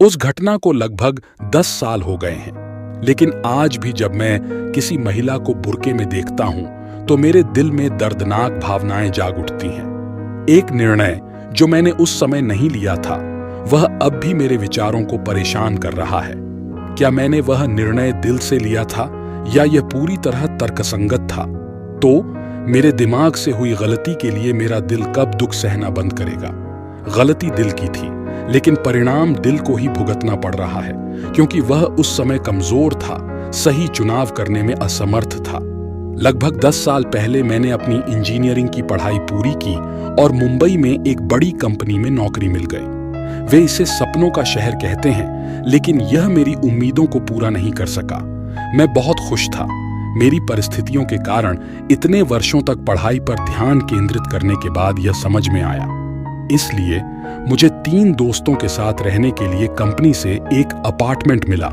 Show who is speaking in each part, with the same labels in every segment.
Speaker 1: उस घटना को लगभग 10 साल हो गए हैं, लेकिन आज भी जब मैं किसी महिला को बुर्के में देखता हूं तो मेरे दिल में दर्दनाक भावनाएं जाग उठती हैं। एक निर्णय जो मैंने उस समय नहीं लिया था, वह अब भी मेरे विचारों को परेशान कर रहा है। क्या मैंने वह निर्णय दिल से लिया था या यह पूरी तरह तर्कसंगत था? तो मेरे दिमाग से हुई गलती के लिए मेरा दिल कब दुख सहना बंद करेगा? गलती दिल की थी, लेकिन परिणाम दिल को ही भुगतना पड़ रहा है, क्योंकि वह उस समय कमजोर था, सही चुनाव करने में असमर्थ था। लगभग 10 साल पहले मैंने अपनी इंजीनियरिंग की पढ़ाई पूरी की और मुंबई में एक बड़ी कंपनी में नौकरी मिल गई। वे इसे सपनों का शहर कहते हैं, लेकिन यह मेरी उम्मीदों को पूरा नहीं कर सका। मैं बहुत खुश था। मेरी परिस्थितियों के कारण इतने वर्षों तक पढ़ाई पर ध्यान केंद्रित करने के बाद यह समझ में आया। इसलिए मुझे 3 दोस्तों के साथ रहने के लिए कंपनी से एक अपार्टमेंट मिला।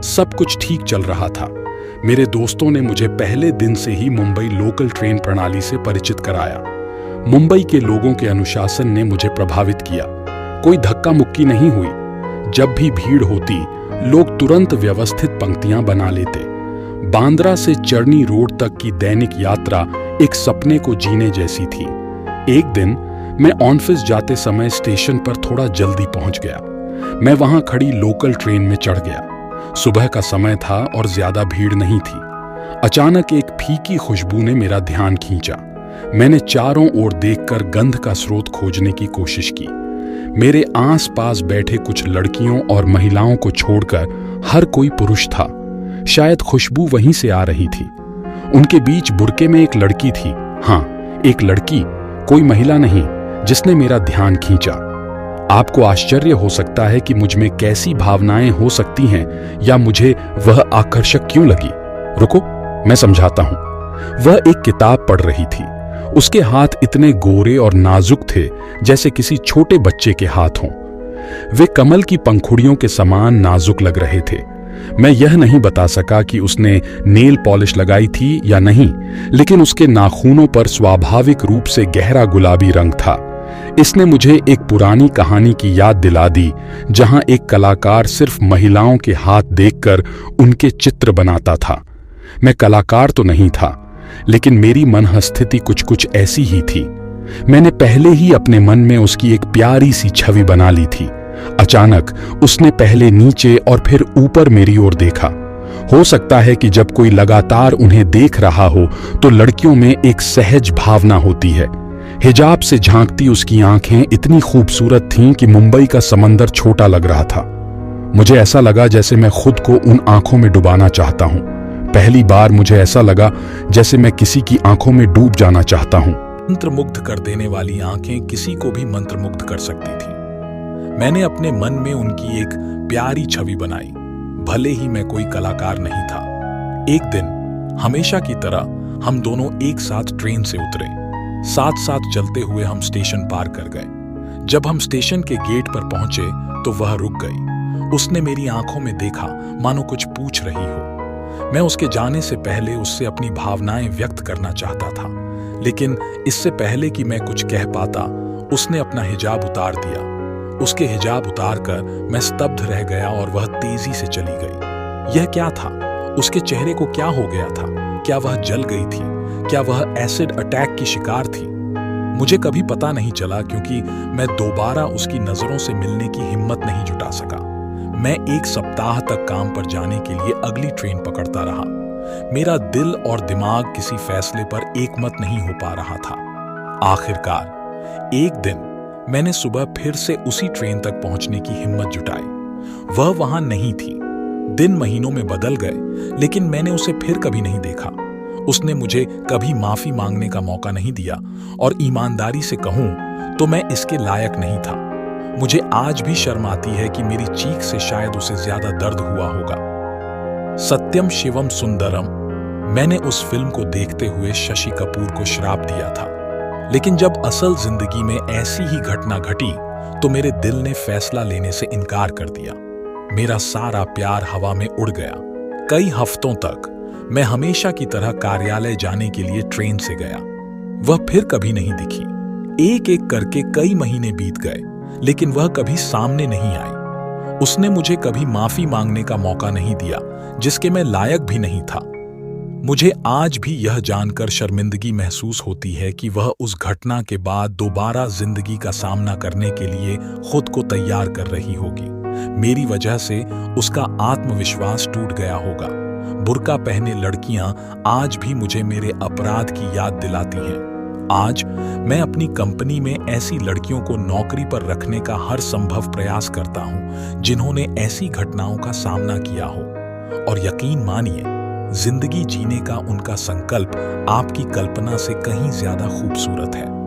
Speaker 1: सब कुछ ठीक चल रहा था। मेरे दोस्तों ने मुझे पहले दिन से ही मुंबई लोकल ट्रेन प्रणाली से परिचित कराया। मुंबई के लोगों के अनुशासन ने मुझे प्रभावित किया। कोई धक्का मुक्की नहीं हुई। जब भी भीड़ होती, लोग तुरंत व्यवस्थित पंक्तियां बना लेते। बांद्रा से चरनी रोड तक की दैनिक यात्रा एक सपने को जीने जैसी थी। एक दिन मैं ऑफिस जाते समय स्टेशन पर थोड़ा जल्दी पहुंच गया। मैं वहां खड़ी लोकल ट्रेन में चढ़ गया। सुबह का समय था और ज्यादा भीड़ नहीं थी। अचानक एक फीकी खुशबू ने मेरा ध्यान खींचा। मैंने चारों ओर देखकर गंध का स्रोत खोजने की कोशिश की। मेरे आसपास बैठे कुछ लड़कियों और महिलाओं को छोड़कर हर कोई पुरुष था। शायद खुशबू वहीं से आ रही थी। उनके बीच बुर्के में एक लड़की थी। हाँ, एक लड़की, कोई महिला नहीं, जिसने मेरा ध्यान खींचा। आपको आश्चर्य हो सकता है कि मुझ में कैसी भावनाएं हो सकती हैं या मुझे वह आकर्षक क्यों लगी। रुको, मैं समझाता हूं। वह एक किताब पढ़ रही थी। उसके हाथ इतने गोरे और नाजुक थे जैसे किसी छोटे बच्चे के हाथ हों। वे कमल की पंखुड़ियों के समान नाजुक लग रहे थे। मैं यह नहीं बता सका कि उसने नेल पॉलिश लगाई थी या नहीं, लेकिन उसके नाखूनों पर स्वाभाविक रूप से गहरा गुलाबी रंग था। इसने मुझे एक पुरानी कहानी की याद दिला दी, जहां एक कलाकार सिर्फ महिलाओं के हाथ देखकर उनके चित्र बनाता था। मैं कलाकार तो नहीं था, लेकिन मेरी मनःस्थिति कुछ ऐसी ही थी। मैंने पहले ही अपने मन में उसकी एक प्यारी सी छवि बना ली थी। अचानक उसने पहले नीचे और फिर ऊपर मेरी ओर देखा। हो सकता है कि जब कोई लगातार उन्हें देख रहा हो तो लड़कियों में एक सहज भावना होती है। हिजाब से झांकती उसकी आंखें इतनी खूबसूरत थीं कि मुंबई का समंदर छोटा लग रहा था। मुझे ऐसा लगा जैसे मैं खुद को उन आंखों में डुबाना चाहता हूं। पहली बार मुझे ऐसा लगा जैसे मैं किसी की आंखों में डूब जाना चाहता हूं। मंत्रमुग्ध कर देने वाली आंखें किसी को भी मंत्रमुग्ध कर सकती थी। मैंने अपने मन में उनकी एक प्यारी छवि बनाई, भले ही मैं कोई कलाकार नहीं था। एक दिन हमेशा की तरह हम दोनों एक साथ ट्रेन से उतरे। साथ साथ चलते हुए हम स्टेशन पार कर गए। जब हम स्टेशन के गेट पर पहुंचे तो वह रुक गई। उसने मेरी आंखों में देखा, मानो कुछ पूछ रही हो। मैं उसके जाने से पहले उससे अपनी भावनाएं व्यक्त करना चाहता था, लेकिन इससे पहले कि मैं कुछ कह पाता, उसने अपना हिजाब उतार दिया। उसके हिजाब उतारकर मैं स्तब्ध रह गया और वह तेजी से चली गई। यह क्या था? उसके चेहरे को क्या हो गया था? क्या वह जल गई थी? क्या वह एसिड अटैक की शिकार थी? मुझे कभी पता नहीं चला, क्योंकि मैं दोबारा उसकी नजरों से मिलने की हिम्मत नहीं जुटा सका। मैं 1 सप्ताह तक काम पर जाने के लिए अगली ट्रेन पकड़ता रहा। मेरा दिल और दिमाग किसी फैसले पर एकमत नहीं हो पा रहा था। आखिरकार एक दिन मैंने सुबह फिर से उसी ट्रेन तक पहुंचने की हिम्मत जुटाई। वह वहां नहीं थी। दिन महीनों में बदल गए, लेकिन मैंने उसे फिर कभी नहीं देखा। उसने मुझे कभी माफी मांगने का मौका नहीं दिया, और ईमानदारी से कहूं तो मैं इसके लायक नहीं था। मुझे आज भी शर्म आती है कि मेरी चीख से शायद उसे ज्यादा दर्द हुआ होगा। सत्यम शिवम सुंदरम, मैंने उस फिल्म को देखते हुए शशि कपूर को श्राप दिया था, लेकिन जब असल जिंदगी में ऐसी ही घटना घटी तो मेरे दिल ने फैसला लेने से इनकार कर दिया। मेरा सारा प्यार हवा में उड़ गया। कई हफ्तों तक मैं हमेशा की तरह कार्यालय जाने के लिए ट्रेन से गया। वह फिर कभी नहीं दिखी। एक एक करके कई महीने बीत गए, लेकिन वह कभी सामने नहीं आई। उसने मुझे कभी माफी मांगने का मौका नहीं दिया, जिसके मैं लायक भी नहीं था। मुझे आज भी यह जानकर शर्मिंदगी महसूस होती है कि वह उस घटना के बाद दोबारा जिंदगी का सामना करने के लिए खुद को तैयार कर रही होगी। मेरी वजह से उसका आत्मविश्वास टूट गया होगा। बुर्का पहने लड़कियां आज भी मुझे मेरे अपराध की याद दिलाती हैं। आज मैं अपनी कंपनी में ऐसी लड़कियों को नौकरी पर रखने का हर संभव प्रयास करता हूं जिन्होंने ऐसी घटनाओं का सामना किया हो। और यकीन मानिए, जिंदगी जीने का उनका संकल्प आपकी कल्पना से कहीं ज्यादा खूबसूरत है।